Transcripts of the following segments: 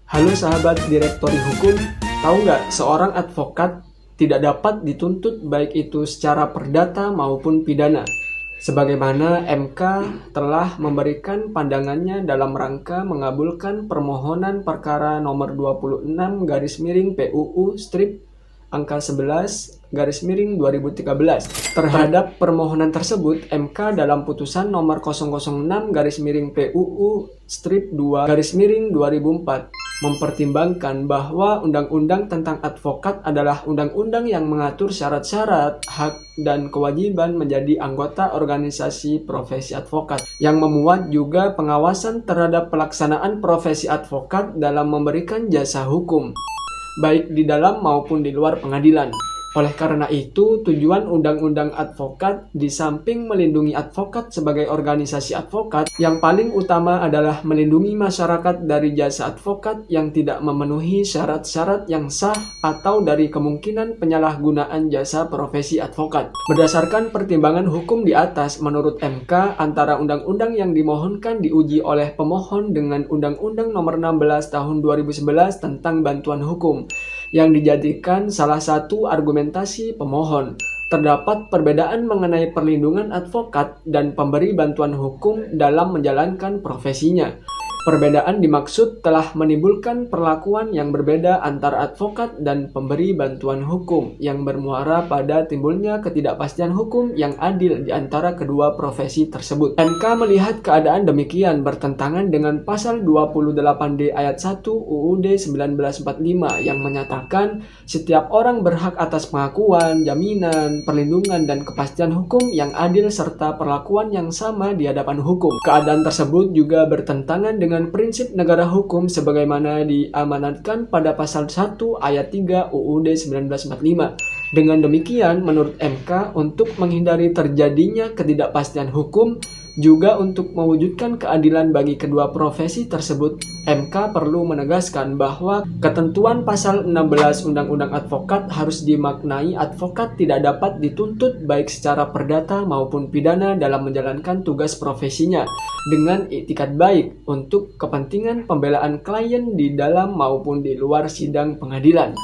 Halo sahabat Direktori Hukum, tahu nggak seorang advokat tidak dapat dituntut baik itu secara perdata maupun pidana. Sebagaimana MK telah memberikan pandangannya dalam rangka mengabulkan permohonan perkara nomor 26 garis miring PUU strip angka 11 garis miring 2013. Terhadap permohonan tersebut, MK dalam putusan nomor 006 garis miring PUU strip 2 garis miring 2004 mempertimbangkan bahwa Undang-Undang tentang Advokat adalah undang-undang yang mengatur syarat-syarat, hak, dan kewajiban menjadi anggota organisasi profesi advokat, yang memuat juga pengawasan terhadap pelaksanaan profesi advokat dalam memberikan jasa hukum, baik di dalam maupun di luar pengadilan. Oleh karena itu, tujuan Undang-Undang Advokat di samping melindungi advokat sebagai organisasi advokat, yang paling utama adalah melindungi masyarakat dari jasa advokat yang tidak memenuhi syarat-syarat yang sah atau dari kemungkinan penyalahgunaan jasa profesi advokat. Berdasarkan pertimbangan hukum di atas, menurut MK, antara undang-undang yang dimohonkan diuji oleh pemohon dengan Undang-Undang Nomor 16 Tahun 2011 tentang bantuan hukum, yang dijadikan salah satu argumentasi pemohon. Terdapat perbedaan mengenai perlindungan advokat dan pemberi bantuan hukum dalam menjalankan profesinya. Perbedaan dimaksud telah menimbulkan perlakuan yang berbeda antara advokat dan pemberi bantuan hukum yang bermuara pada timbulnya ketidakpastian hukum yang adil di antara kedua profesi tersebut. MK melihat keadaan demikian bertentangan dengan pasal 28D ayat 1 UUD 1945 yang menyatakan setiap orang berhak atas pengakuan, jaminan, perlindungan, dan kepastian hukum yang adil serta perlakuan yang sama di hadapan hukum. Keadaan tersebut juga bertentangan dengan prinsip negara hukum sebagaimana diamanatkan pada pasal 1 ayat 3 UUD 1945. Dengan demikian, menurut MK, untuk menghindari terjadinya ketidakpastian hukum, juga untuk mewujudkan keadilan bagi kedua profesi tersebut, MK perlu menegaskan bahwa ketentuan pasal 16 Undang-Undang Advokat harus dimaknai advokat tidak dapat dituntut baik secara perdata maupun pidana dalam menjalankan tugas profesinya dengan iktikat baik untuk kepentingan pembelaan klien di dalam maupun di luar sidang pengadilan.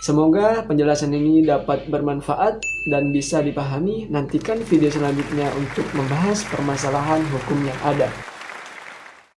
Semoga penjelasan ini dapat bermanfaat dan bisa dipahami. Nantikan video selanjutnya untuk membahas permasalahan hukum yang ada.